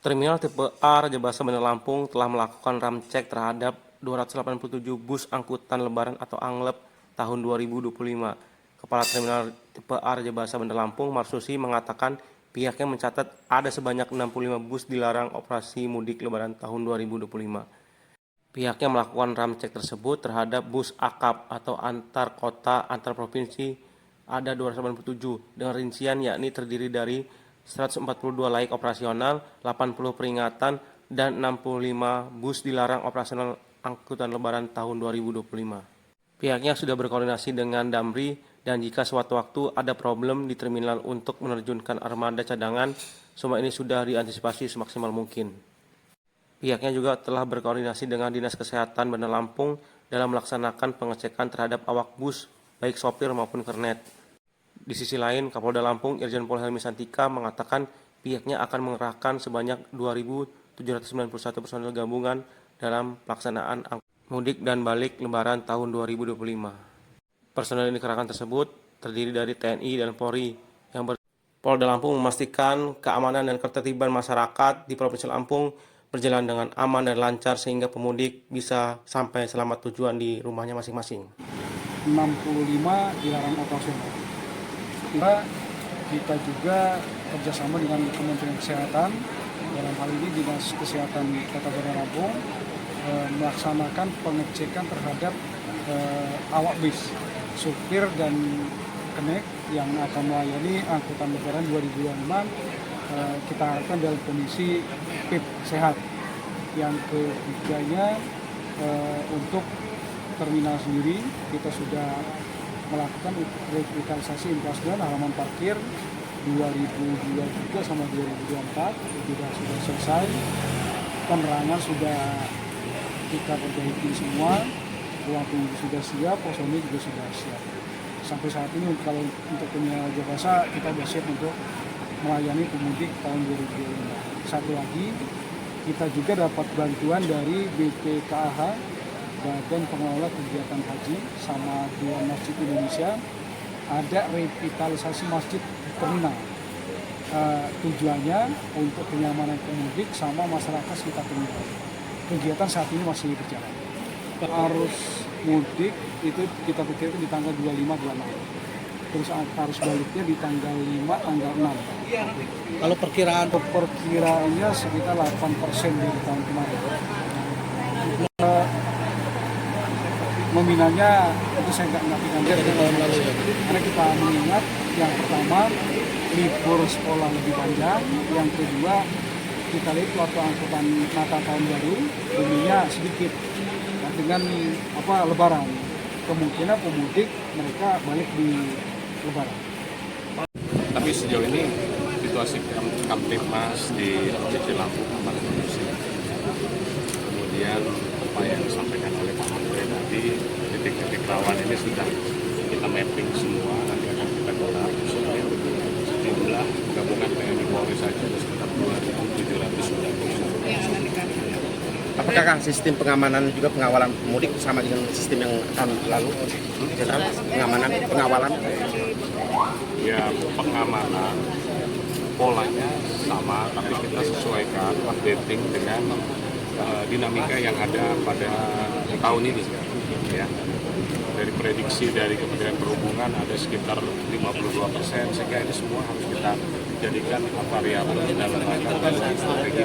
Terminal tipe A Raja Basa Bandar Lampung telah melakukan ramcek terhadap 287 bus angkutan lebaran atau anglep tahun 2025. Kepala Terminal tipe A Raja Basa Bandar Lampung, Marsusi, mengatakan pihaknya mencatat ada sebanyak 65 bus dilarang operasi mudik lebaran tahun 2025. Pihaknya melakukan ramcek tersebut terhadap bus akap atau antar kota antar provinsi ada 287 dengan rincian yakni terdiri dari 142 laik operasional, 80 peringatan, dan 65 bus dilarang operasional angkutan lebaran tahun 2025. Pihaknya sudah berkoordinasi dengan Damri dan jika suatu waktu ada problem di terminal untuk menerjunkan armada cadangan, semua ini sudah diantisipasi semaksimal mungkin. Pihaknya juga telah berkoordinasi dengan Dinas Kesehatan Bandar Lampung dalam melaksanakan pengecekan terhadap awak bus, baik sopir maupun kernet. Di sisi lain, Kapolda Lampung Irjen Pol Helmi Santika mengatakan pihaknya akan mengerahkan sebanyak 2.791 personel gabungan dalam pelaksanaan mudik dan balik lebaran tahun 2025. Personel yang dikerahkan tersebut terdiri dari TNI dan Polri yang Polda Lampung memastikan keamanan dan ketertiban masyarakat di Provinsi Lampung berjalan dengan aman dan lancar sehingga pemudik bisa sampai selamat tujuan di rumahnya masing-masing. 65 dilarang operasional. Kita juga kerjasama dengan Kementerian Kesehatan, dalam hal ini Dinas Kesehatan Kota Bandar Lampung, melaksanakan pengecekan terhadap awak bis, supir dan kenek yang akan melayani angkutan lebaran 2026. Kita harapkan dalam kondisi fit, sehat. Yang ketiganya, untuk terminal sendiri kita sudah melakukan revitalisasi infrastruktur halaman parkir 2023 sama 2024 sudah selesai, penerangan sudah kita perbaiki semua, ruang tunggu sudah siap, personil juga sudah siap. Sampai saat ini kalau untuk terminal Raja Basa kita sudah siap untuk melayani pemudik tahun 2025. Satu lagi, kita juga dapat bantuan dari BPKH, Badan Pengelola Kegiatan Haji, sama dua masjid Indonesia, ada revitalisasi masjid terminal. Tujuannya untuk kenyamanan pemudik sama masyarakat sekitar terminal. Kegiatan saat ini masih berjalan. Arus mudik itu kita pikirkan di tanggal 25-26. Terus arus baliknya di tanggal 5, tanggal 6. Kalau perkiraannya sekitar 8% dari tahun kemarin. Nominalnya itu saya nggak pikirkan dari tahun lalu ya. Karena kita mengingat yang pertama libur sekolah lebih panjang, yang kedua kita lihat waktu angkutan Natal tahun baru dunia sedikit. Nah, dengan Lebaran kemungkinan pemudik mereka balik di Lebaran. Tapi sejauh ini situasi Kamtipmas di Provinsi Lampung aman kondusif. Kemudian apa yang disampaikan oleh Pak Menteri tadi, titik-titik rawan ini sudah kita mapping semua, nanti akan kita gelar supaya jumlah gabungan TNI Polri saja ada sekitar 2.700 sudah. apakah Kang sistem pengamanan juga pengawalan mudik sama dengan sistem yang tahun lalu? Pengawalan? Ya, pengamanan polanya sama, tapi kita sesuaikan updating dengan dinamika yang ada pada tahun ini, ya. Dari prediksi dari Kementerian Perhubungan ada sekitar 52%, sehingga ini semua harus kita jadikan variabel dalam rangka strategi